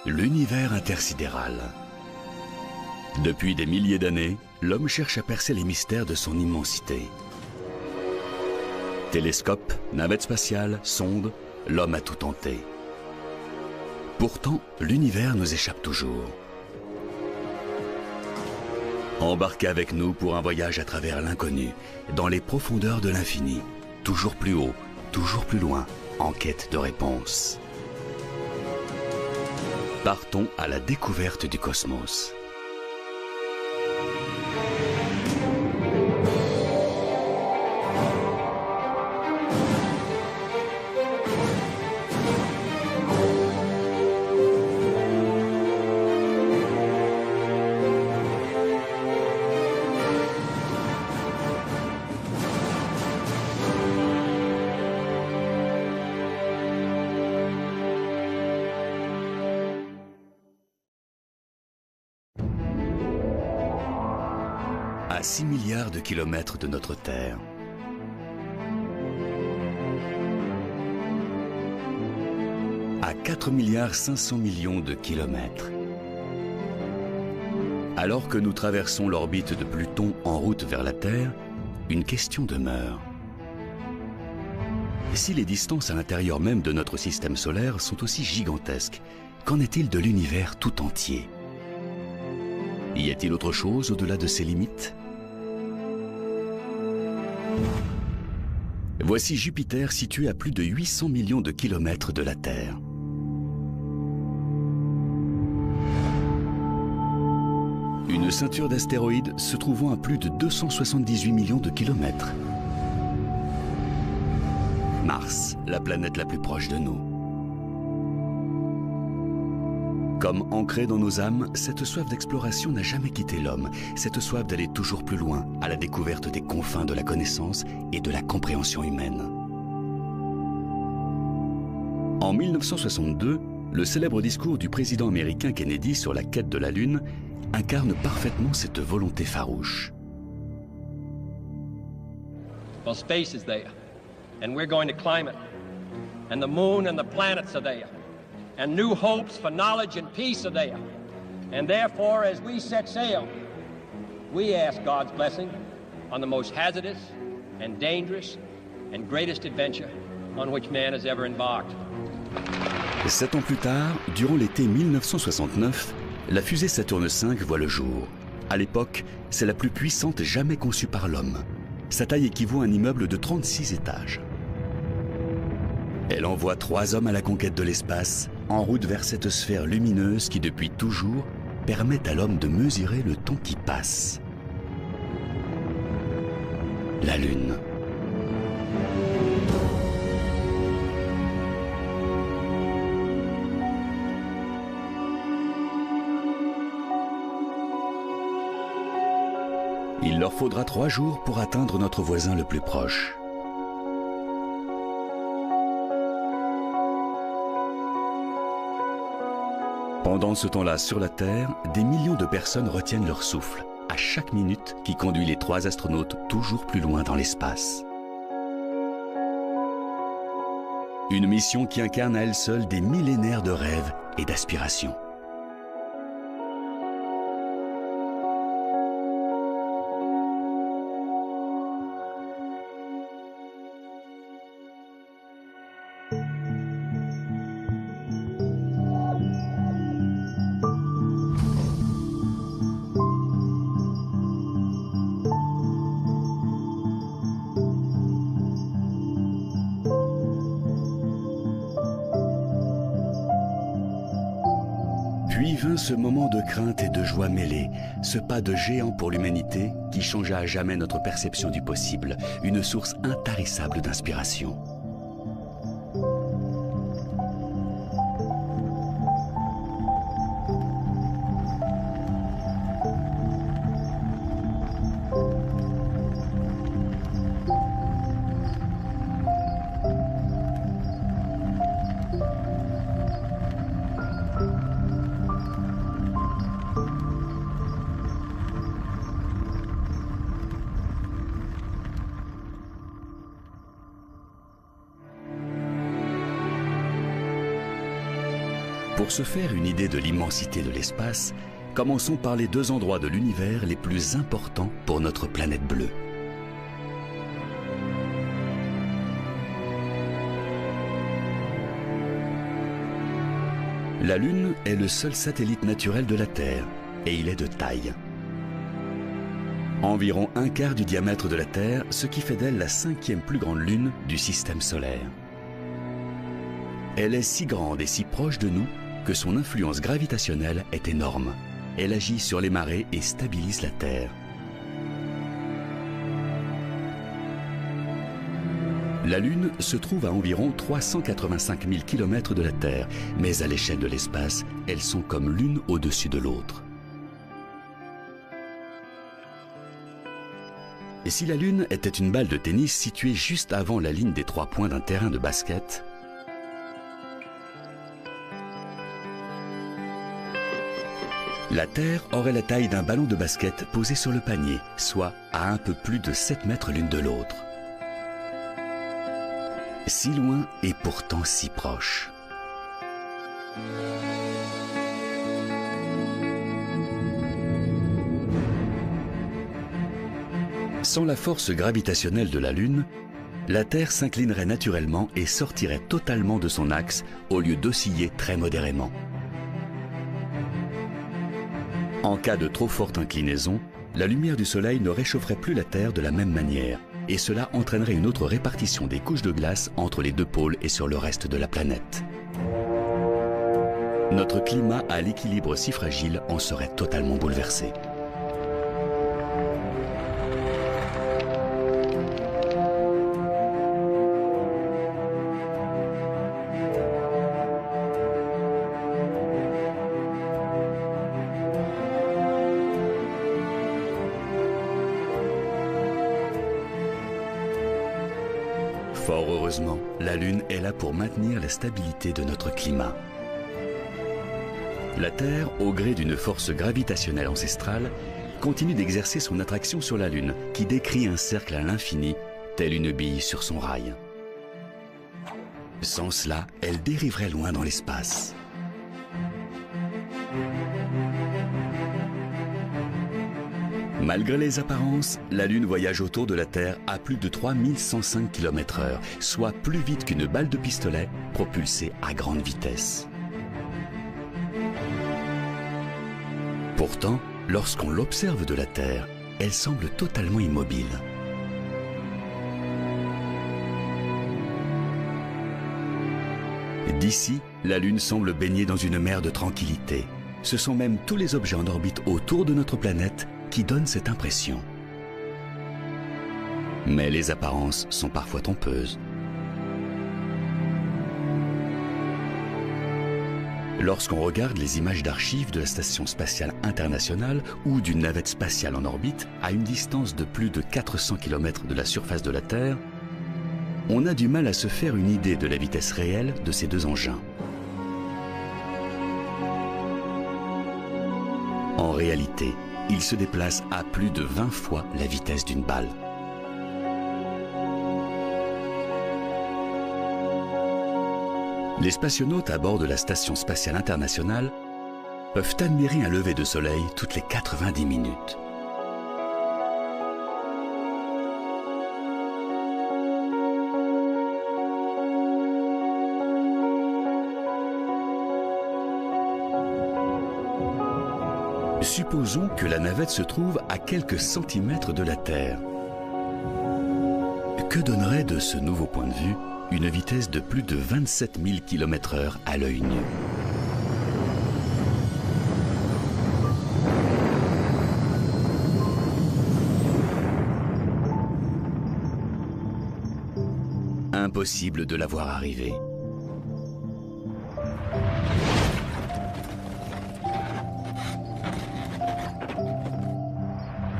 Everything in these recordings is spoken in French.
L'univers intersidéral. Depuis des milliers d'années, l'homme cherche à percer les mystères de son immensité. Télescopes, navettes spatiales, sondes, l'homme a tout tenté. Pourtant, l'univers nous échappe toujours. Embarquez avec nous pour un voyage à travers l'inconnu, dans les profondeurs de l'infini, toujours plus haut, toujours plus loin, en quête de réponses. Partons à la découverte du cosmos. À 6 milliards de kilomètres de notre Terre. À 4 milliards 500 millions de kilomètres. Alors que nous traversons l'orbite de Pluton en route vers la Terre, une question demeure. Si les distances à l'intérieur même de notre système solaire sont aussi gigantesques, qu'en est-il de l'univers tout entier ? Y a-t-il autre chose au-delà de ces limites ? Voici Jupiter situé à plus de 800 millions de kilomètres de la Terre. Une ceinture d'astéroïdes se trouvant à plus de 278 millions de kilomètres. Mars, la planète la plus proche de nous. Comme ancrée dans nos âmes, cette soif d'exploration n'a jamais quitté l'homme, cette soif d'aller toujours plus loin, à la découverte des confins de la connaissance et de la compréhension humaine. En 1962, le célèbre discours du président américain Kennedy sur la quête de la Lune incarne parfaitement cette volonté farouche. Well, space is there, and we're going to climb it, and the moon and the planets are there. And new hopes for knowledge and peace are there. And therefore, as we set sail, we ask God's blessing on the most hazardous and dangerous and greatest adventure on which man has ever embarked. 7 ans plus tard, durant l'été 1969, la fusée Saturne V voit le jour. À l'époque, c'est la plus puissante jamais conçue par l'homme. Sa taille équivaut à un immeuble de 36 étages. Elle envoie 3 hommes à la conquête de l'espace, en route vers cette sphère lumineuse qui, depuis toujours, permet à l'homme de mesurer le temps qui passe. La Lune. Il leur faudra 3 jours pour atteindre notre voisin le plus proche. Pendant ce temps-là, sur la Terre, des millions de personnes retiennent leur souffle, à chaque minute qui conduit les 3 astronautes toujours plus loin dans l'espace. Une mission qui incarne à elle seule des millénaires de rêves et d'aspirations. Puis vint ce moment de crainte et de joie mêlée, ce pas de géant pour l'humanité qui changea à jamais notre perception du possible, une source intarissable d'inspiration. Pour se faire une idée de l'immensité de l'espace, commençons par les deux endroits de l'univers les plus importants pour notre planète bleue. La Lune est le seul satellite naturel de la Terre et il est de taille. Environ un quart du diamètre de la Terre, ce qui fait d'elle la 5e plus grande lune du système solaire. Elle est si grande et si proche de nous que son influence gravitationnelle est énorme. Elle agit sur les marées et stabilise la Terre. La Lune se trouve à environ 385 000 km de la Terre, mais à l'échelle de l'espace, elles sont comme l'une au-dessus de l'autre. Et si la Lune était une balle de tennis située juste avant la ligne des 3 points d'un terrain de basket, la Terre aurait la taille d'un ballon de basket posé sur le panier, soit à un peu plus de 7 mètres l'une de l'autre. Si loin et pourtant si proche. Sans la force gravitationnelle de la Lune, la Terre s'inclinerait naturellement et sortirait totalement de son axe au lieu d'osciller très modérément. En cas de trop forte inclinaison, la lumière du Soleil ne réchaufferait plus la Terre de la même manière, et cela entraînerait une autre répartition des couches de glace entre les deux pôles et sur le reste de la planète. Notre climat à l'équilibre si fragile en serait totalement bouleversé. Fort heureusement, la Lune est là pour maintenir la stabilité de notre climat. La Terre, au gré d'une force gravitationnelle ancestrale, continue d'exercer son attraction sur la Lune, qui décrit un cercle à l'infini, telle une bille sur son rail. Sans cela, elle dériverait loin dans l'espace. Malgré les apparences, la Lune voyage autour de la Terre à plus de 3105 km/h, soit plus vite qu'une balle de pistolet propulsée à grande vitesse. Pourtant, lorsqu'on l'observe de la Terre, elle semble totalement immobile. D'ici, la Lune semble baignée dans une mer de tranquillité. Ce sont même tous les objets en orbite autour de notre planète qui donnent cette impression. Mais les apparences sont parfois trompeuses. Lorsqu'on regarde les images d'archives de la Station spatiale internationale ou d'une navette spatiale en orbite à une distance de plus de 400 km de la surface de la Terre, on a du mal à se faire une idée de la vitesse réelle de ces deux engins. En réalité, ils se déplacent à plus de 20 fois la vitesse d'une balle. Les spationautes à bord de la Station spatiale internationale peuvent admirer un lever de soleil toutes les 90 minutes. Supposons que la navette se trouve à quelques centimètres de la Terre. Que donnerait de ce nouveau point de vue une vitesse de plus de 27 000 km/h à l'œil nu? Impossible de la voir arriver.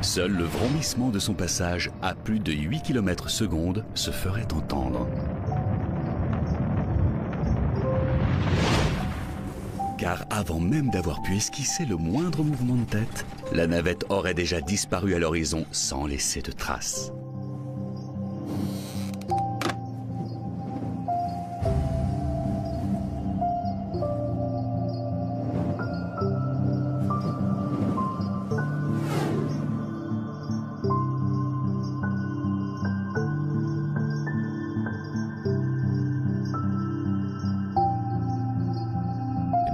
Seul le vrombissement de son passage à plus de 8 km/s se ferait entendre. Car avant même d'avoir pu esquisser le moindre mouvement de tête, la navette aurait déjà disparu à l'horizon sans laisser de traces.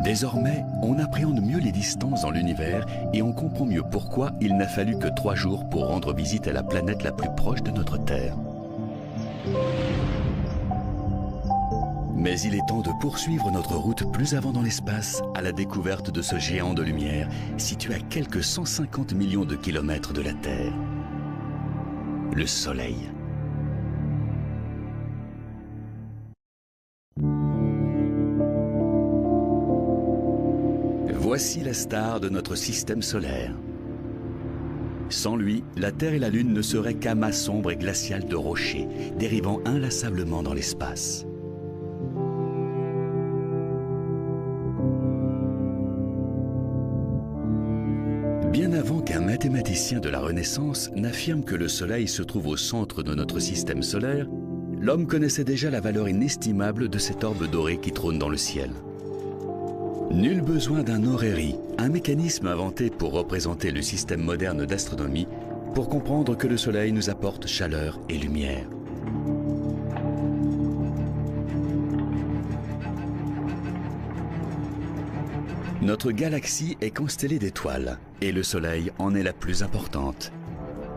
Désormais, on appréhende mieux les distances dans l'univers et on comprend mieux pourquoi il n'a fallu que 3 jours pour rendre visite à la planète la plus proche de notre Terre. Mais il est temps de poursuivre notre route plus avant dans l'espace à la découverte de ce géant de lumière situé à quelques 150 millions de kilomètres de la Terre. Le Soleil. Voici la star de notre système solaire. Sans lui, la Terre et la Lune ne seraient qu'amas sombres et glaciales de rochers, dérivant inlassablement dans l'espace. Bien avant qu'un mathématicien de la Renaissance n'affirme que le Soleil se trouve au centre de notre système solaire, l'homme connaissait déjà la valeur inestimable de cet orbe doré qui trône dans le ciel. Nul besoin d'un orrerie, un mécanisme inventé pour représenter le système moderne d'astronomie, pour comprendre que le Soleil nous apporte chaleur et lumière. Notre galaxie est constellée d'étoiles, et le Soleil en est la plus importante,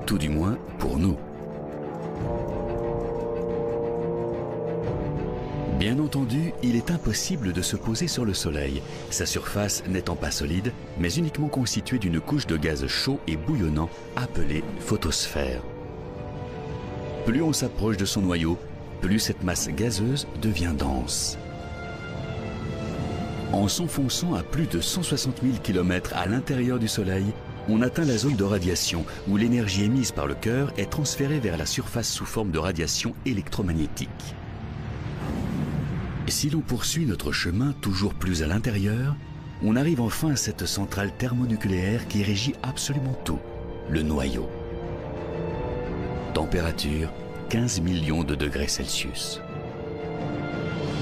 tout du moins pour nous. Bien entendu, il est impossible de se poser sur le Soleil, sa surface n'étant pas solide, mais uniquement constituée d'une couche de gaz chaud et bouillonnant appelée photosphère. Plus on s'approche de son noyau, plus cette masse gazeuse devient dense. En s'enfonçant à plus de 160 000 km à l'intérieur du Soleil, on atteint la zone de radiation où l'énergie émise par le cœur est transférée vers la surface sous forme de radiation électromagnétique. Si l'on poursuit notre chemin toujours plus à l'intérieur, on arrive enfin à cette centrale thermonucléaire qui régit absolument tout, le noyau. Température 15 millions de degrés Celsius.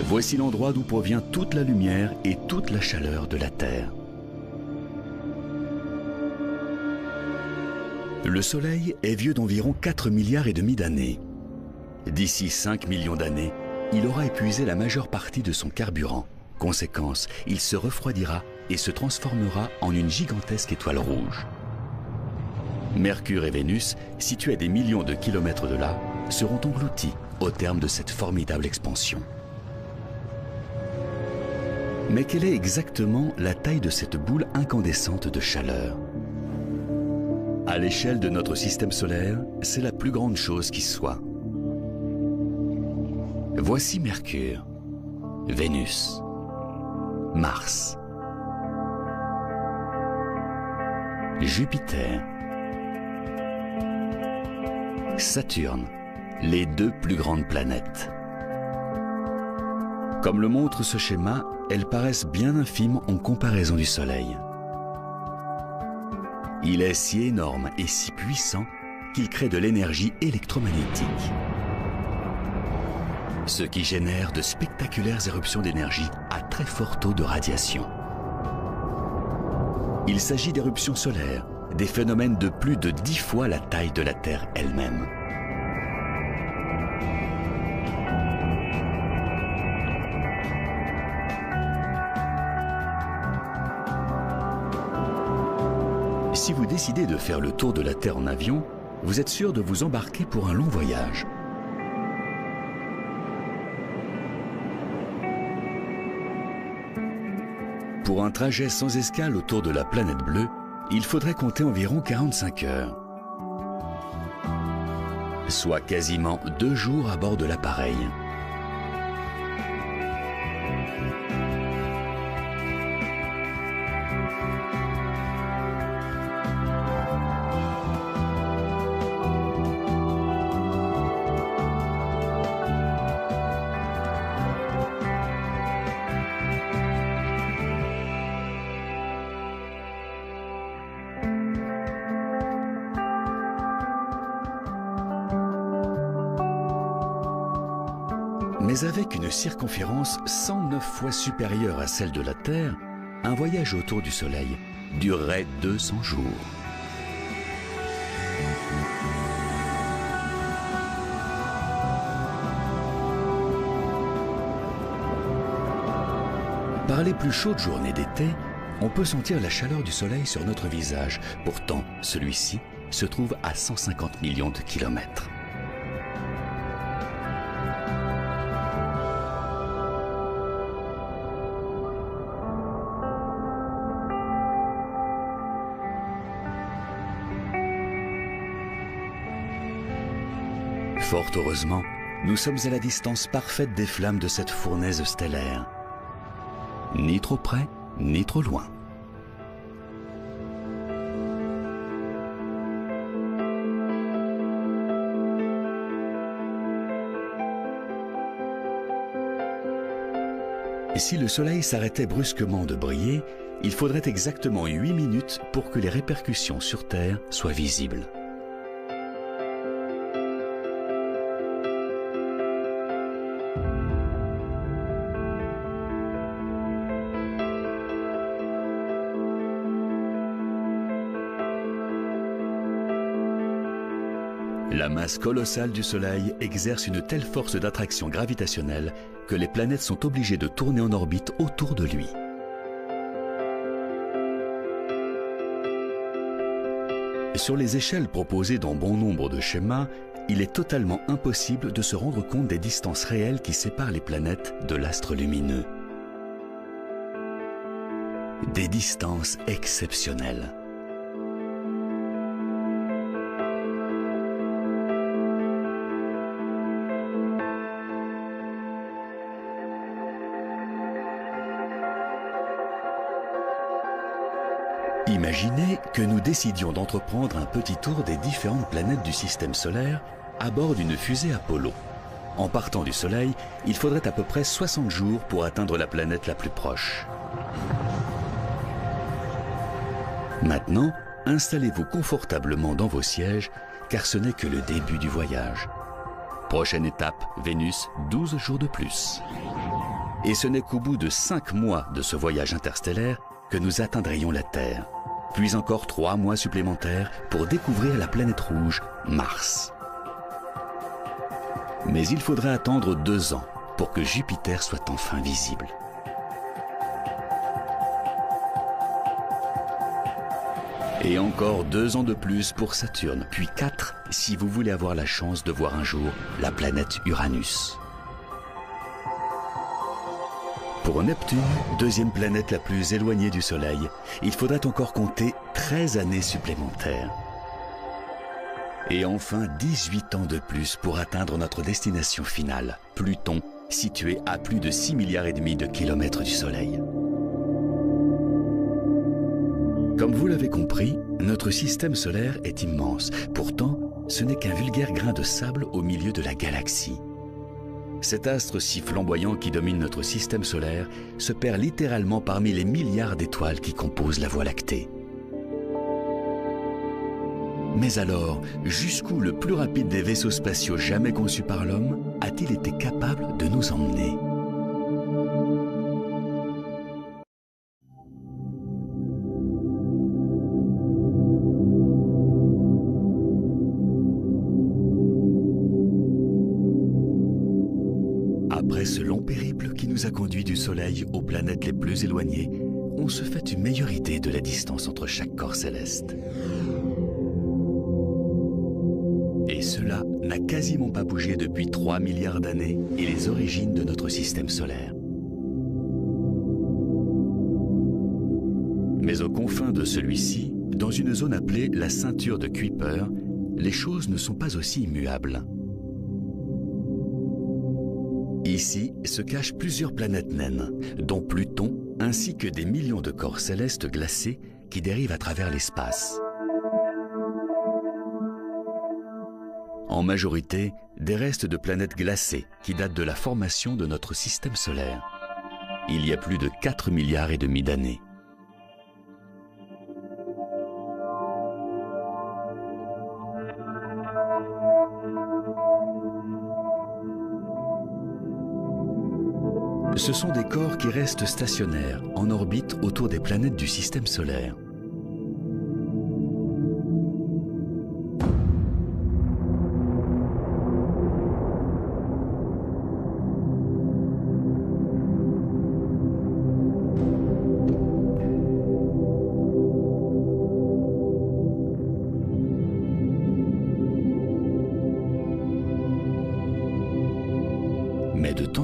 Voici l'endroit d'où provient toute la lumière et toute la chaleur de la Terre. Le Soleil est vieux d'environ 4,5 milliards d'années. D'ici 5 millions d'années, il aura épuisé la majeure partie de son carburant. Conséquence, il se refroidira et se transformera en une gigantesque étoile rouge. Mercure et Vénus, situés à des millions de kilomètres de là, seront engloutis au terme de cette formidable expansion. Mais quelle est exactement la taille de cette boule incandescente de chaleur? À l'échelle de notre système solaire, c'est la plus grande chose qui soit. Voici Mercure, Vénus, Mars, Jupiter, Saturne, les 2 plus grandes planètes. Comme le montre ce schéma, elles paraissent bien infimes en comparaison du Soleil. Il est si énorme et si puissant qu'il crée de l'énergie électromagnétique, ce qui génère de spectaculaires éruptions d'énergie à très fort taux de radiation. Il s'agit d'éruptions solaires, des phénomènes de plus de 10 fois la taille de la Terre elle-même. Si vous décidez de faire le tour de la Terre en avion, vous êtes sûr de vous embarquer pour un long voyage. Pour un trajet sans escale autour de la planète bleue, il faudrait compter environ 45 heures. Soit quasiment 2 jours à bord de l'appareil. Mais avec une circonférence 109 fois supérieure à celle de la Terre, un voyage autour du Soleil durerait 200 jours. Par les plus chaudes journées d'été, on peut sentir la chaleur du soleil sur notre visage. Pourtant, celui-ci se trouve à 150 millions de kilomètres. Fort heureusement, nous sommes à la distance parfaite des flammes de cette fournaise stellaire. Ni trop près, ni trop loin. Et si le Soleil s'arrêtait brusquement de briller, il faudrait exactement 8 minutes pour que les répercussions sur Terre soient visibles. La masse colossale du Soleil exerce une telle force d'attraction gravitationnelle que les planètes sont obligées de tourner en orbite autour de lui. Sur les échelles proposées dans bon nombre de schémas, il est totalement impossible de se rendre compte des distances réelles qui séparent les planètes de l'astre lumineux. Des distances exceptionnelles. Imaginez que nous décidions d'entreprendre un petit tour des différentes planètes du système solaire à bord d'une fusée Apollo. En partant du Soleil, il faudrait à peu près 60 jours pour atteindre la planète la plus proche. Maintenant, installez-vous confortablement dans vos sièges, car ce n'est que le début du voyage. Prochaine étape, Vénus, 12 jours de plus. Et ce n'est qu'au bout de 5 mois de ce voyage interstellaire que nous atteindrions la Terre. Puis encore 3 mois supplémentaires pour découvrir la planète rouge, Mars. Mais il faudra attendre 2 ans pour que Jupiter soit enfin visible. Et encore 2 ans de plus pour Saturne, puis 4 si vous voulez avoir la chance de voir un jour la planète Uranus. Pour Neptune, deuxième planète la plus éloignée du Soleil, il faudrait encore compter 13 années supplémentaires. Et enfin 18 ans de plus pour atteindre notre destination finale, Pluton, situé à plus de 6,5 milliards de kilomètres du Soleil. Comme vous l'avez compris, notre système solaire est immense. Pourtant, ce n'est qu'un vulgaire grain de sable au milieu de la galaxie. Cet astre si flamboyant qui domine notre système solaire se perd littéralement parmi les milliards d'étoiles qui composent la Voie lactée. Mais alors, jusqu'où le plus rapide des vaisseaux spatiaux jamais conçus par l'homme a-t-il été capable de nous emmener ? Après ce long périple qui nous a conduits du Soleil aux planètes les plus éloignées, on se fait une meilleure idée de la distance entre chaque corps céleste. Et cela n'a quasiment pas bougé depuis 3 milliards d'années et les origines de notre système solaire. Mais aux confins de celui-ci, dans une zone appelée la ceinture de Kuiper, les choses ne sont pas aussi immuables. Ici se cachent plusieurs planètes naines, dont Pluton, ainsi que des millions de corps célestes glacés qui dérivent à travers l'espace. En majorité, des restes de planètes glacées qui datent de la formation de notre système solaire. Il y a plus de 4,5 milliards d'années. Ce sont des corps qui restent stationnaires, en orbite autour des planètes du système solaire.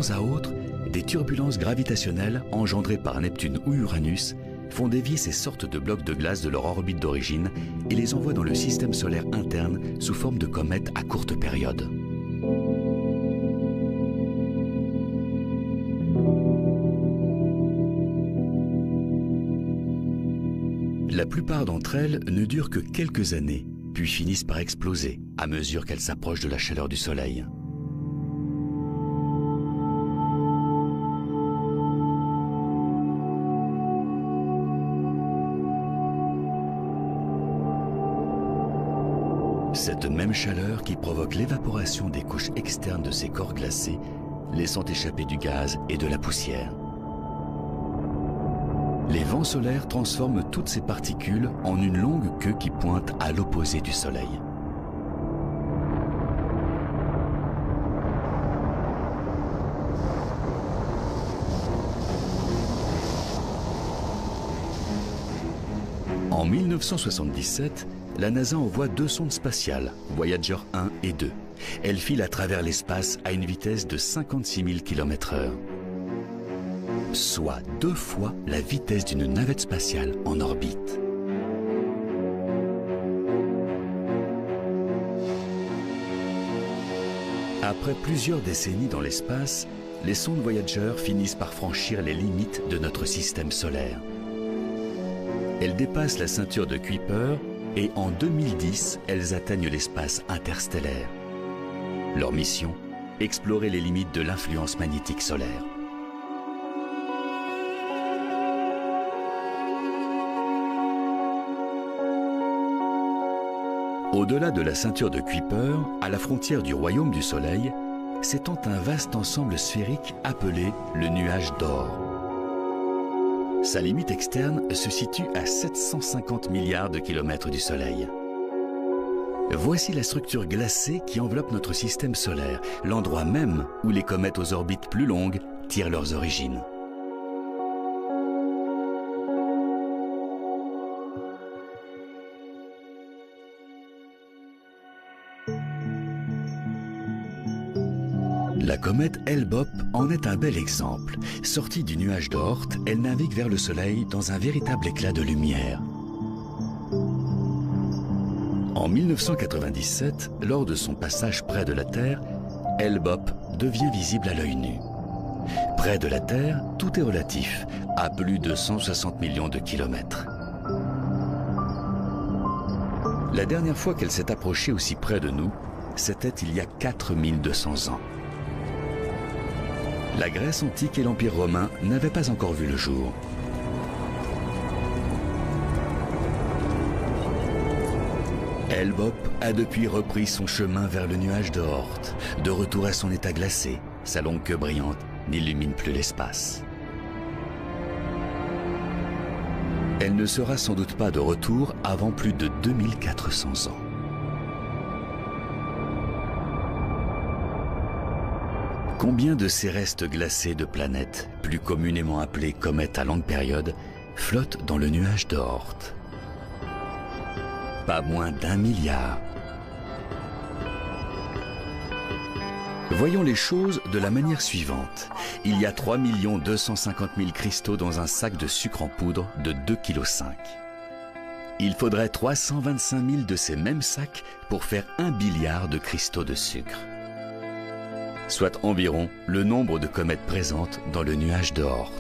temps à autre, des turbulences gravitationnelles engendrées par Neptune ou Uranus font dévier ces sortes de blocs de glace de leur orbite d'origine et les envoient dans le système solaire interne sous forme de comètes à courte période. La plupart d'entre elles ne durent que quelques années, puis finissent par exploser à mesure qu'elles s'approchent de la chaleur du Soleil. Cette même chaleur qui provoque l'évaporation des couches externes de ces corps glacés, laissant échapper du gaz et de la poussière. Les vents solaires transforment toutes ces particules en une longue queue qui pointe à l'opposé du Soleil. En 1977, la NASA envoie 2 sondes spatiales, Voyager 1 et 2. Elles filent à travers l'espace à une vitesse de 56 000 km/h. Soit 2 fois la vitesse d'une navette spatiale en orbite. Après plusieurs décennies dans l'espace, les sondes Voyager finissent par franchir les limites de notre système solaire. Elles dépassent la ceinture de Kuiper et en 2010, elles atteignent l'espace interstellaire. Leur mission, explorer les limites de l'influence magnétique solaire. Au-delà de la ceinture de Kuiper, à la frontière du royaume du Soleil, s'étend un vaste ensemble sphérique appelé le nuage d'Oort. Sa limite externe se situe à 750 milliards de kilomètres du Soleil. Voici la structure glacée qui enveloppe notre système solaire, l'endroit même où les comètes aux orbites plus longues tirent leurs origines. La comète Hale-Bopp en est un bel exemple. Sortie du nuage d'Oort, elle navigue vers le Soleil dans un véritable éclat de lumière. En 1997, lors de son passage près de la Terre, Hale-Bopp devient visible à l'œil nu. Près de la Terre, tout est relatif, à plus de 160 millions de kilomètres. La dernière fois qu'elle s'est approchée aussi près de nous, c'était il y a 4200 ans. La Grèce antique et l'Empire romain n'avaient pas encore vu le jour. Hale-Bopp a depuis repris son chemin vers le nuage d'Oort. De retour à son état glacé, sa longue queue brillante n'illumine plus l'espace. Elle ne sera sans doute pas de retour avant plus de 2400 ans. Combien de ces restes glacés de planètes, plus communément appelées comètes à longue période, flottent dans le nuage d'Oort? Pas moins d'1 milliard. Voyons les choses de la manière suivante. Il y a 3 250 000 cristaux dans un sac de sucre en poudre de 2,5 kg. Il faudrait 325 000 de ces mêmes sacs pour faire 1 billiard de cristaux de sucre. Soit environ le nombre de comètes présentes dans le nuage d'Oort.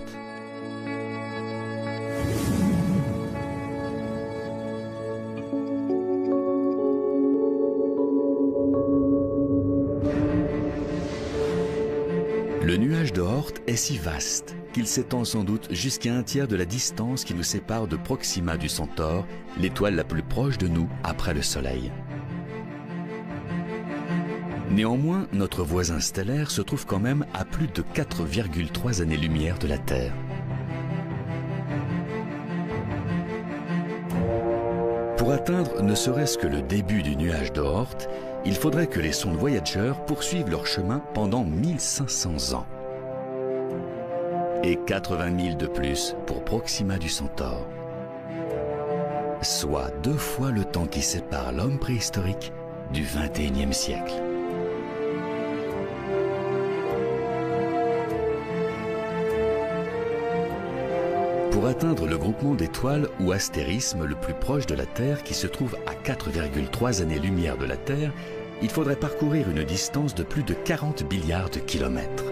Le nuage d'Oort est si vaste qu'il s'étend sans doute jusqu'à 1/3 de la distance qui nous sépare de Proxima du Centaure, l'étoile la plus proche de nous après le Soleil. Néanmoins, notre voisin stellaire se trouve quand même à plus de 4,3 années-lumière de la Terre. Pour atteindre ne serait-ce que le début du nuage d'Oort, il faudrait que les sondes Voyager poursuivent leur chemin pendant 1500 ans. Et 80 000 de plus pour Proxima du Centaure. Soit 2 fois le temps qui sépare l'homme préhistorique du XXIe siècle. Pour atteindre le groupement d'étoiles ou astérisme le plus proche de la Terre, qui se trouve à 4,3 années-lumière de la Terre, il faudrait parcourir une distance de plus de 40 milliards de kilomètres.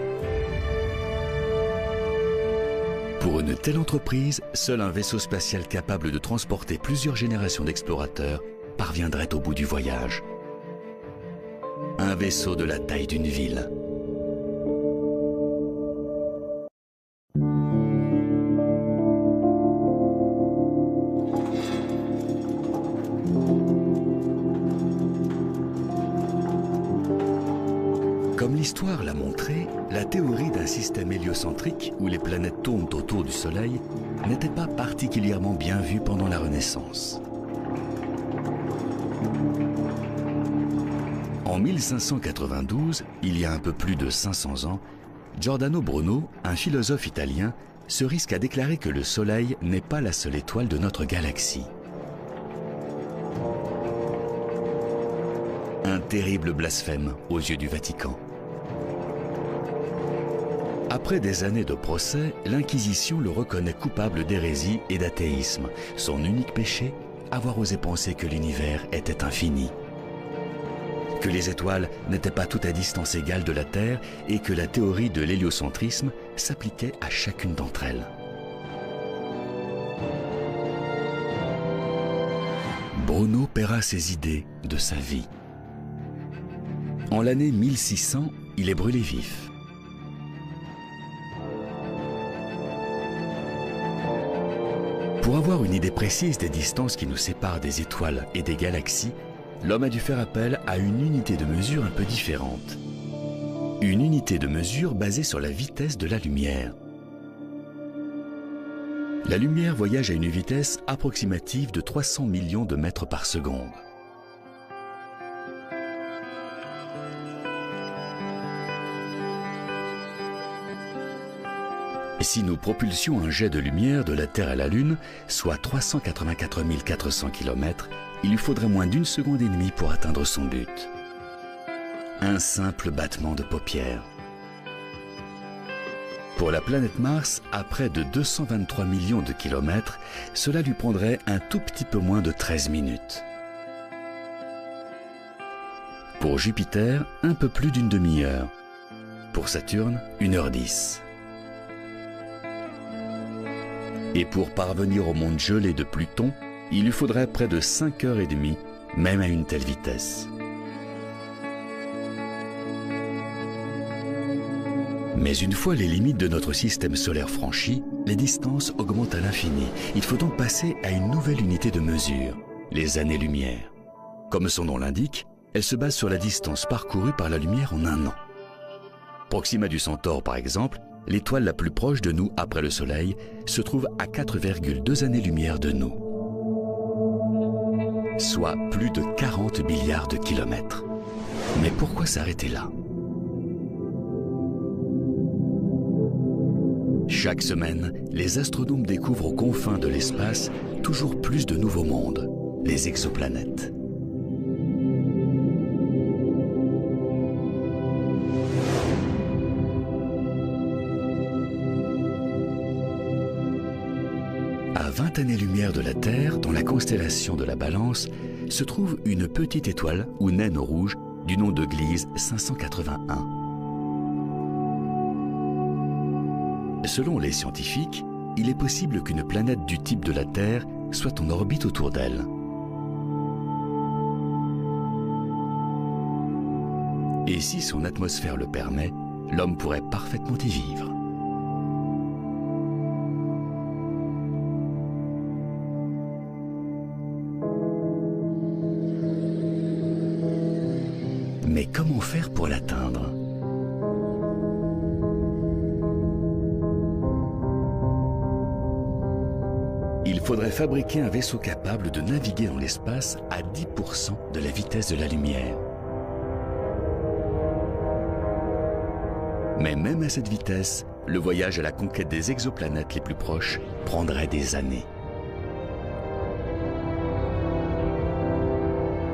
Pour une telle entreprise, seul un vaisseau spatial capable de transporter plusieurs générations d'explorateurs parviendrait au bout du voyage. Un vaisseau de la taille d'une ville. Comme l'histoire l'a montré, la théorie d'un système héliocentrique où les planètes tournent autour du Soleil n'était pas particulièrement bien vue pendant la Renaissance. En 1592, il y a un peu plus de 500 ans, Giordano Bruno, un philosophe italien, se risque à déclarer que le Soleil n'est pas la seule étoile de notre galaxie. Un terrible blasphème aux yeux du Vatican. Après des années de procès, l'Inquisition le reconnaît coupable d'hérésie et d'athéisme. Son unique péché, avoir osé penser que l'univers était infini. Que les étoiles n'étaient pas toutes à distance égale de la Terre et que la théorie de l'héliocentrisme s'appliquait à chacune d'entre elles. Bruno paiera ses idées de sa vie. En l'année 1600, il est brûlé vif. Pour avoir une idée précise des distances qui nous séparent des étoiles et des galaxies, l'homme a dû faire appel à une unité de mesure un peu différente. Une unité de mesure basée sur la vitesse de la lumière. La lumière voyage à une vitesse approximative de 300 millions de mètres par seconde. Si nous propulsions un jet de lumière de la Terre à la Lune, soit 384 400 km, il lui faudrait moins d'1 seconde et demie pour atteindre son but. Un simple battement de paupières. Pour la planète Mars, à près de 223 millions de kilomètres, cela lui prendrait un tout petit peu moins de 13 minutes. Pour Jupiter, un peu plus d'une demi-heure. Pour Saturne, 1h10. Et pour parvenir au monde gelé de Pluton, il lui faudrait près de 5h30, même à une telle vitesse. Mais une fois les limites de notre système solaire franchies, les distances augmentent à l'infini. Il faut donc passer à une nouvelle unité de mesure, les années-lumière. Comme son nom l'indique, elle se base sur la distance parcourue par la lumière en un an. Proxima du Centaure, par exemple, l'étoile la plus proche de nous après le Soleil, se trouve à 4,2 années-lumière de nous, soit plus de 40 milliards de kilomètres. Mais pourquoi s'arrêter là? Chaque semaine, les astronomes découvrent aux confins de l'espace toujours plus de nouveaux mondes, les exoplanètes. À 20 années-lumière de la Terre, dans la constellation de la Balance, se trouve une petite étoile ou naine rouge du nom de Gliese 581. Selon les scientifiques, il est possible qu'une planète du type de la Terre soit en orbite autour d'elle. Et si son atmosphère le permet, l'homme pourrait parfaitement y vivre. Mais comment faire pour l'atteindre? Il faudrait fabriquer un vaisseau capable de naviguer dans l'espace à 10% de la vitesse de la lumière. Mais même à cette vitesse, le voyage à la conquête des exoplanètes les plus proches prendrait des années.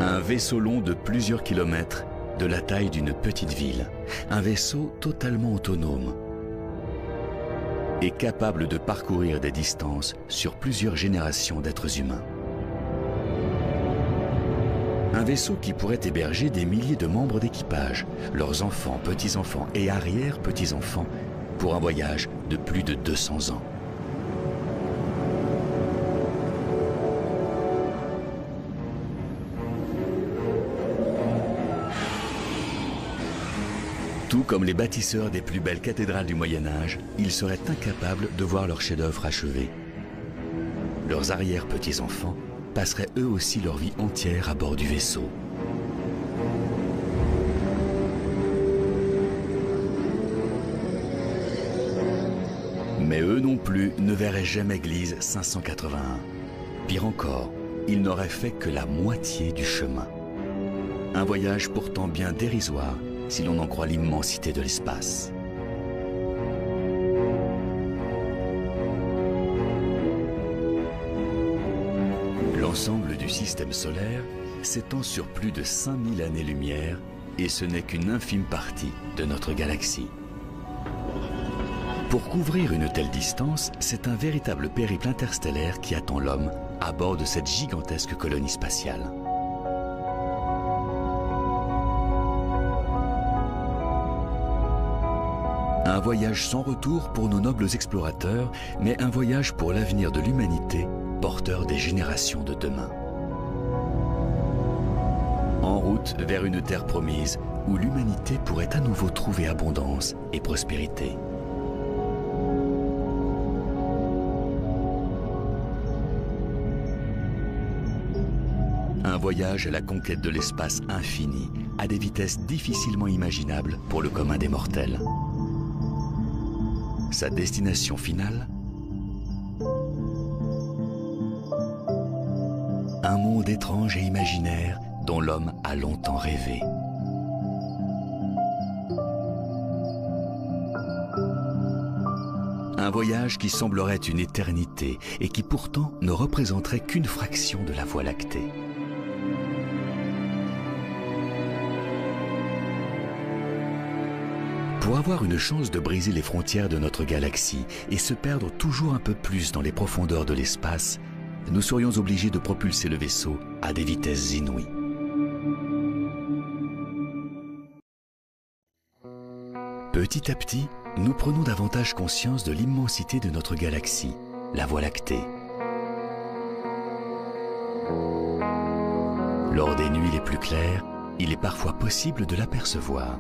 Un vaisseau long de plusieurs kilomètres, de la taille d'une petite ville. Un vaisseau totalement autonome. et capable de parcourir des distances sur plusieurs générations d'êtres humains. Un vaisseau qui pourrait héberger des milliers de membres d'équipage, leurs enfants, petits-enfants et arrière-petits-enfants, pour un voyage de plus de 200 ans. Tout comme les bâtisseurs des plus belles cathédrales du Moyen-Âge, ils seraient incapables de voir leur chef-d'œuvre achevé. Leurs arrière-petits-enfants passeraient eux aussi leur vie entière à bord du vaisseau. Mais eux non plus ne verraient jamais Gliese 581. Pire encore, ils n'auraient fait que la moitié du chemin. Un voyage pourtant bien dérisoire si l'on en croit l'immensité de l'espace. L'ensemble du système solaire s'étend sur plus de 5000 années-lumière et ce n'est qu'une infime partie de notre galaxie. Pour couvrir une telle distance, c'est un véritable périple interstellaire qui attend l'homme à bord de cette gigantesque colonie spatiale. Un voyage sans retour pour nos nobles explorateurs, mais un voyage pour l'avenir de l'humanité, porteur des générations de demain. En route vers une terre promise où l'humanité pourrait à nouveau trouver abondance et prospérité. Un voyage à la conquête de l'espace infini, à des vitesses difficilement imaginables pour le commun des mortels. Sa destination finale? Un monde étrange et imaginaire dont l'homme a longtemps rêvé. Un voyage qui semblerait une éternité et qui pourtant ne représenterait qu'une fraction de la Voie lactée. Pour avoir une chance de briser les frontières de notre galaxie et se perdre toujours un peu plus dans les profondeurs de l'espace, nous serions obligés de propulser le vaisseau à des vitesses inouïes. Petit à petit, nous prenons davantage conscience de l'immensité de notre galaxie, la Voie lactée. Lors des nuits les plus claires, il est parfois possible de l'apercevoir.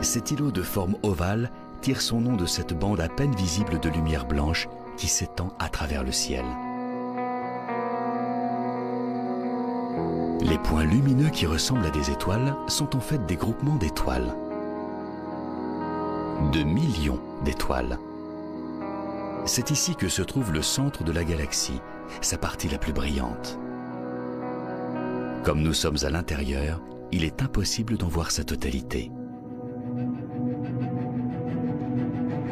Cet îlot de forme ovale tire son nom de cette bande à peine visible de lumière blanche qui s'étend à travers le ciel. Les points lumineux qui ressemblent à des étoiles sont en fait des groupements d'étoiles. De millions d'étoiles. C'est ici que se trouve le centre de la galaxie, sa partie la plus brillante. Comme nous sommes à l'intérieur, il est impossible d'en voir sa totalité.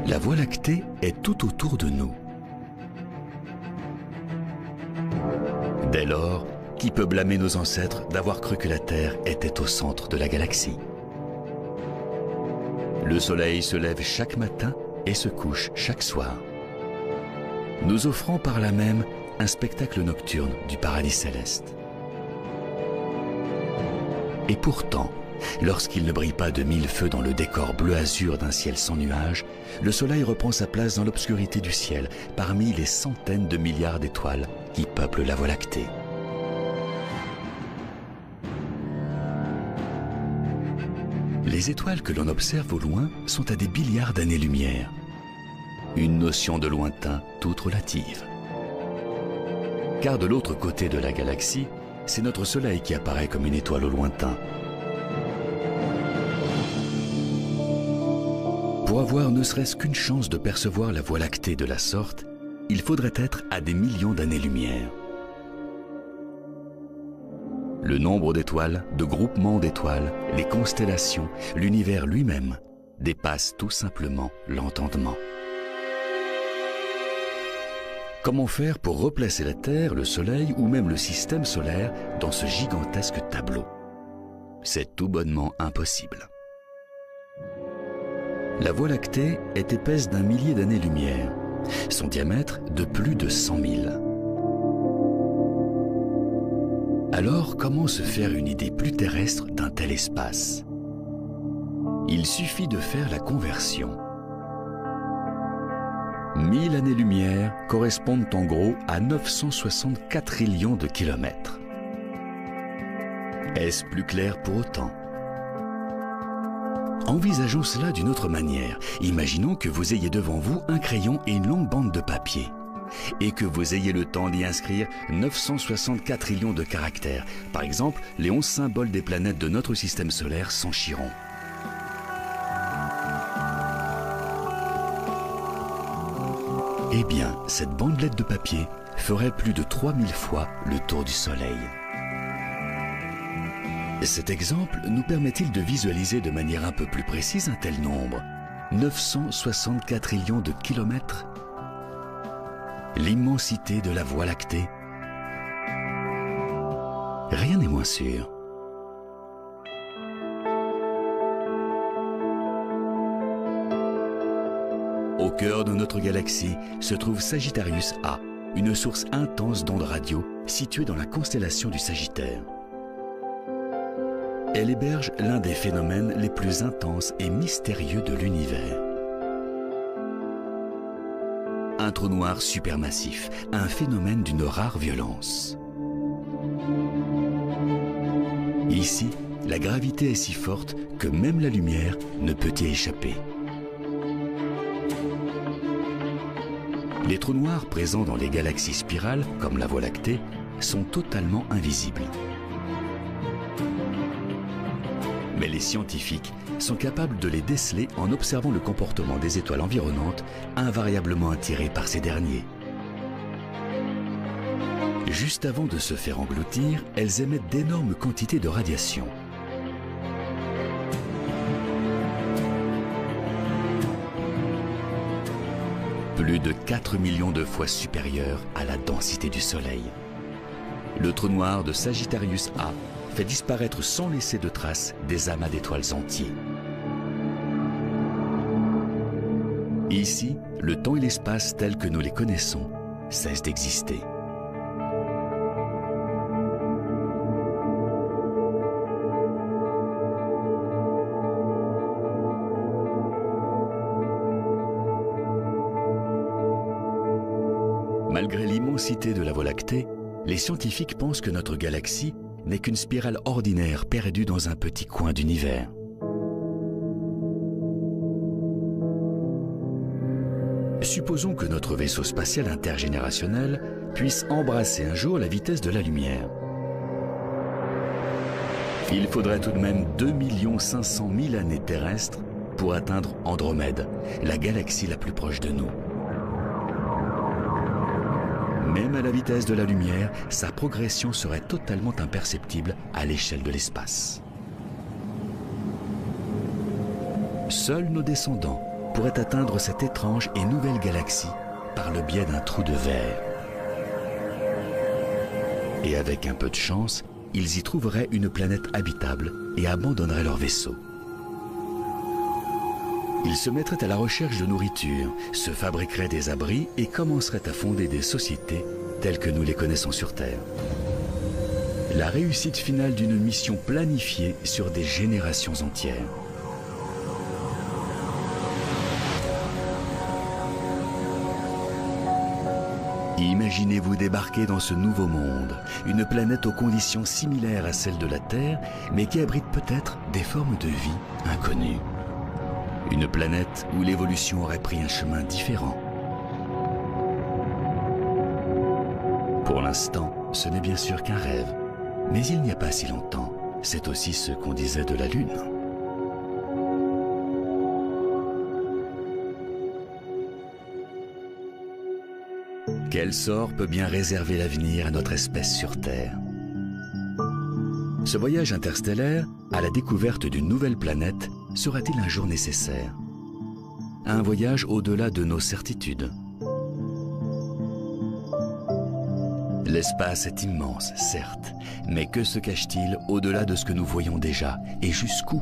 La Voie lactée est tout autour de nous. Dès lors, qui peut blâmer nos ancêtres d'avoir cru que la Terre était au centre de la galaxie? Le soleil se lève chaque matin et se couche chaque soir, nous offrant par là même un spectacle nocturne du paradis céleste. Et pourtant, lorsqu'il ne brille pas de mille feux dans le décor bleu-azur d'un ciel sans nuages, le soleil reprend sa place dans l'obscurité du ciel, parmi les centaines de milliards d'étoiles qui peuplent la Voie lactée. Les étoiles que l'on observe au loin sont à des milliards d'années-lumière. Une notion de lointain toute relative. Car de l'autre côté de la galaxie, c'est notre soleil qui apparaît comme une étoile au lointain. Pour avoir ne serait-ce qu'une chance de percevoir la Voie lactée de la sorte, il faudrait être à des millions d'années-lumière. Le nombre d'étoiles, de groupements d'étoiles, les constellations, l'univers lui-même dépassent tout simplement l'entendement. Comment faire pour replacer la Terre, le Soleil ou même le système solaire dans ce gigantesque tableau? C'est tout bonnement impossible. La Voie lactée est épaisse d'1 millier d'années-lumière, son diamètre de plus de 100 000. Alors, comment se faire une idée plus terrestre d'un tel espace? Il suffit de faire la conversion. 1000 années-lumière correspondent en gros à 964 trillions de kilomètres. Est-ce plus clair pour autant? Envisageons cela d'une autre manière. Imaginons que vous ayez devant vous un crayon et une longue bande de papier, et que vous ayez le temps d'y inscrire 964 trillions de caractères. Par exemple, les 11 symboles des planètes de notre système solaire sans chiron. Eh bien, cette bandelette de papier ferait plus de 3000 fois le tour du Soleil. Cet exemple nous permet-il de visualiser de manière un peu plus précise un tel nombre? 964 trillions de kilomètres? L'immensité de la Voie lactée? Rien n'est moins sûr. Au cœur de notre galaxie se trouve Sagittarius A, une source intense d'ondes radio située dans la constellation du Sagittaire. Elle héberge l'un des phénomènes les plus intenses et mystérieux de l'univers. Un trou noir supermassif, un phénomène d'une rare violence. Ici, la gravité est si forte que même la lumière ne peut y échapper. Les trous noirs présents dans les galaxies spirales, comme la Voie lactée, sont totalement invisibles. Mais les scientifiques sont capables de les déceler en observant le comportement des étoiles environnantes, invariablement attirées par ces derniers. Juste avant de se faire engloutir, elles émettent d'énormes quantités de radiation. Plus de 4 millions de fois supérieure à la densité du Soleil. Le trou noir de Sagittarius A fait disparaître sans laisser de traces des amas d'étoiles entiers. Ici, le temps et l'espace tels que nous les connaissons cessent d'exister. Malgré l'immensité de la Voie lactée, les scientifiques pensent que notre galaxie n'est qu'une spirale ordinaire perdue dans un petit coin d'univers. Supposons que notre vaisseau spatial intergénérationnel puisse embrasser un jour la vitesse de la lumière. Il faudrait tout de même 2 500 000 années terrestres pour atteindre Andromède, la galaxie la plus proche de nous. Même à la vitesse de la lumière, sa progression serait totalement imperceptible à l'échelle de l'espace. Seuls nos descendants pourraient atteindre cette étrange et nouvelle galaxie par le biais d'un trou de verre. Et avec un peu de chance, ils y trouveraient une planète habitable et abandonneraient leur vaisseau. Ils se mettraient à la recherche de nourriture, se fabriqueraient des abris et commenceraient à fonder des sociétés telles que nous les connaissons sur Terre. La réussite finale d'une mission planifiée sur des générations entières. Imaginez-vous débarquer dans ce nouveau monde, une planète aux conditions similaires à celles de la Terre, mais qui abrite peut-être des formes de vie inconnues. Une planète où l'évolution aurait pris un chemin différent. Pour l'instant, ce n'est bien sûr qu'un rêve. Mais il n'y a pas si longtemps, c'est aussi ce qu'on disait de la Lune. Quel sort peut bien réserver l'avenir à notre espèce sur Terre? Ce voyage interstellaire à la découverte d'une nouvelle planète sera-t-il un jour nécessaire? Un voyage au-delà de nos certitudes. L'espace est immense, certes, mais que se cache-t-il au-delà de ce que nous voyons déjà, et jusqu'où?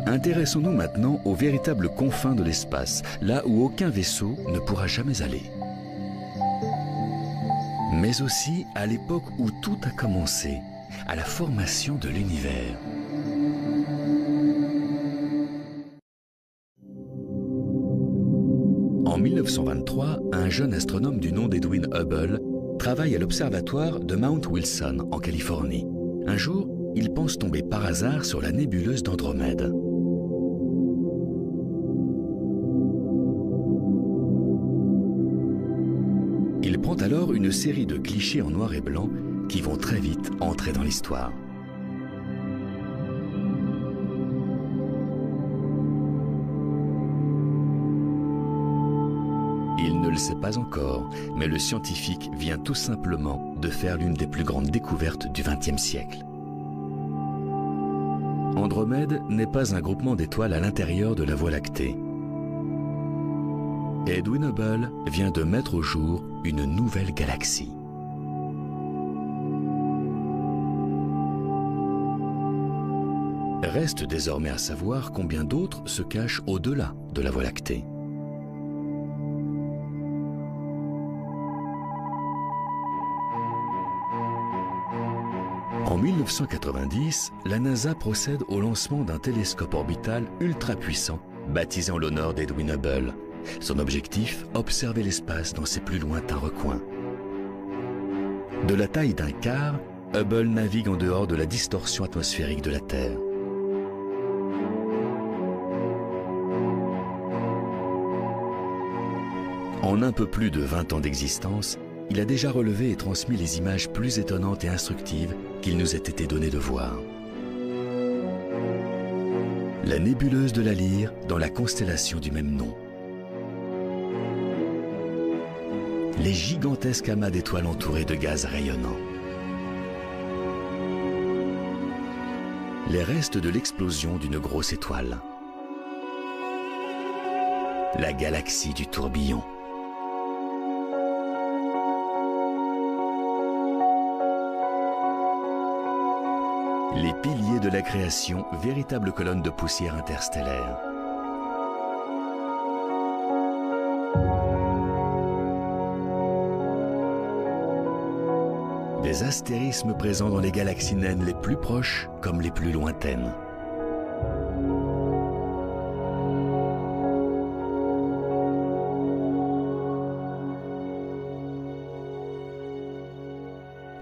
Intéressons-nous maintenant aux véritables confins de l'espace, là où aucun vaisseau ne pourra jamais aller. Mais aussi à l'époque où tout a commencé, à la formation de l'univers. En 1923, un jeune astronome du nom d'Edwin Hubble travaille à l'observatoire de Mount Wilson, en Californie. Un jour, il pense tomber par hasard sur la nébuleuse d'Andromède. Il prend alors une série de clichés en noir et blanc qui vont très vite entrer dans l'histoire. Il ne le sait pas encore, mais le scientifique vient tout simplement de faire l'une des plus grandes découvertes du XXe siècle. Andromède n'est pas un groupement d'étoiles à l'intérieur de la Voie lactée. Edwin Hubble vient de mettre au jour une nouvelle galaxie. Reste désormais à savoir combien d'autres se cachent au-delà de la Voie lactée. En 1990, la NASA procède au lancement d'un télescope orbital ultra puissant, baptisé en l'honneur d'Edwin Hubble. Son objectif, observer l'espace dans ses plus lointains recoins. De la taille d'un quart, Hubble navigue en dehors de la distorsion atmosphérique de la Terre. En un peu plus de 20 ans d'existence, il a déjà relevé et transmis les images plus étonnantes et instructives qu'il nous ait été donné de voir. La nébuleuse de la Lyre dans la constellation du même nom. Les gigantesques amas d'étoiles entourées de gaz rayonnants. Les restes de l'explosion d'une grosse étoile. La galaxie du tourbillon. Les piliers de la création, véritable colonne de poussière interstellaire. Des astérismes présents dans les galaxies naines les plus proches comme les plus lointaines.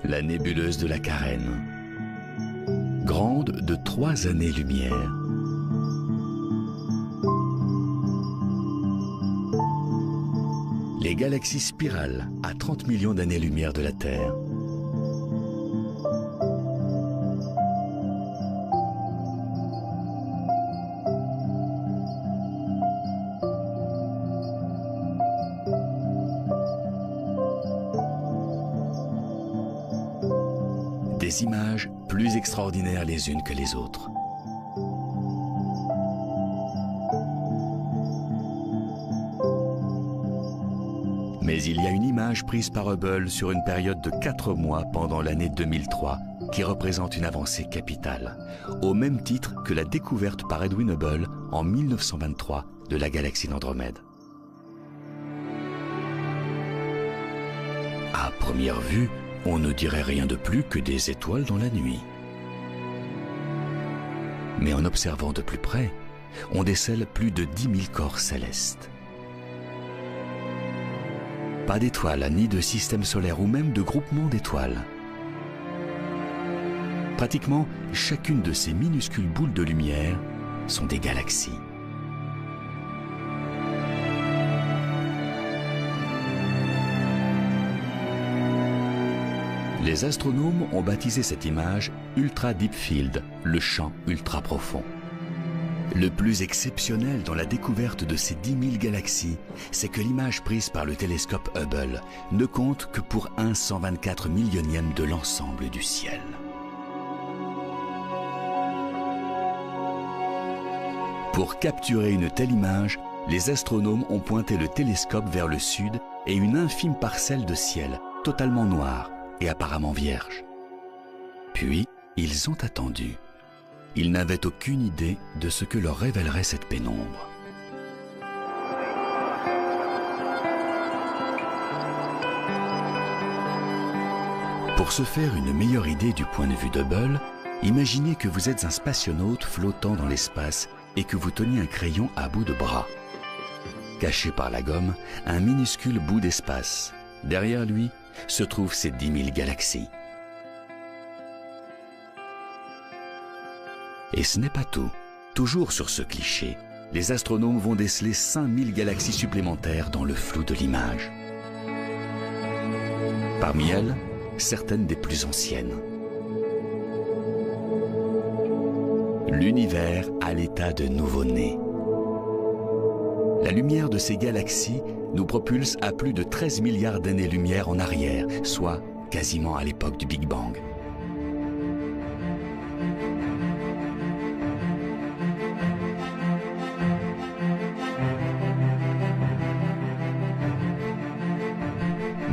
La nébuleuse de la Carène. Grande de 3 années-lumière. Les galaxies spirales à 30 millions d'années-lumière de la Terre. Des images plus extraordinaires les unes que les autres. Mais il y a une image prise par Hubble sur une période de 4 mois pendant l'année 2003 qui représente une avancée capitale, au même titre que la découverte par Edwin Hubble en 1923 de la galaxie d'Andromède. À première vue, on ne dirait rien de plus que des étoiles dans la nuit. Mais en observant de plus près, on décèle plus de 10 000 corps célestes. Pas d'étoiles, ni de système solaire ou même de groupement d'étoiles. Pratiquement chacune de ces minuscules boules de lumière sont des galaxies. Les astronomes ont baptisé cette image Ultra Deep Field, le champ ultra profond. Le plus exceptionnel dans la découverte de ces 10 000 galaxies, c'est que l'image prise par le télescope Hubble ne compte que pour 1/124 millionième de l'ensemble du ciel. Pour capturer une telle image, les astronomes ont pointé le télescope vers le sud et une infime parcelle de ciel, totalement noire et apparemment vierge. Puis, ils ont attendu. Ils n'avaient aucune idée de ce que leur révélerait cette pénombre. Pour se faire une meilleure idée du point de vue d'Hubble, imaginez que vous êtes un spationaute flottant dans l'espace et que vous teniez un crayon à bout de bras. Caché par la gomme, un minuscule bout d'espace. Derrière lui se trouvent ces 10 000 galaxies. Et ce n'est pas tout. Toujours sur ce cliché, les astronomes vont déceler 5000 galaxies supplémentaires dans le flou de l'image. Parmi elles, certaines des plus anciennes. L'univers à l'état de nouveau-né. La lumière de ces galaxies nous propulse à plus de 13 milliards d'années-lumière en arrière, soit quasiment à l'époque du Big Bang.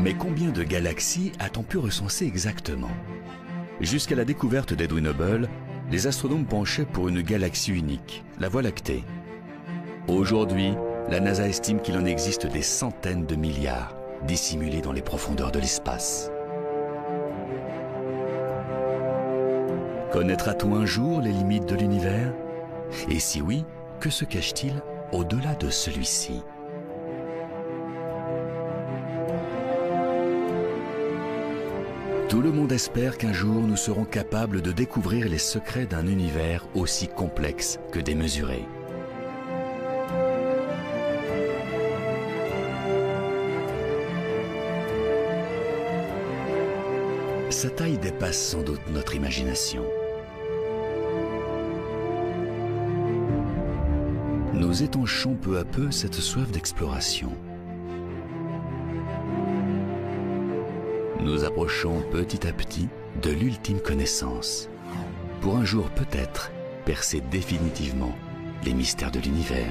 Mais combien de galaxies a-t-on pu recenser exactement? Jusqu'à la découverte d'Edwin Hubble, les astronomes penchaient pour une galaxie unique, la Voie lactée. Aujourd'hui, la NASA estime qu'il en existe des centaines de milliards, dissimulés dans les profondeurs de l'espace. Connaîtra-t-on un jour les limites de l'univers? Et si oui, que se cache-t-il au-delà de celui-ci? Tout le monde espère qu'un jour nous serons capables de découvrir les secrets d'un univers aussi complexe que démesuré. Sa taille dépasse sans doute notre imagination. Nous étanchons peu à peu cette soif d'exploration. Nous approchons petit à petit de l'ultime connaissance, pour un jour peut-être percer définitivement les mystères de l'univers.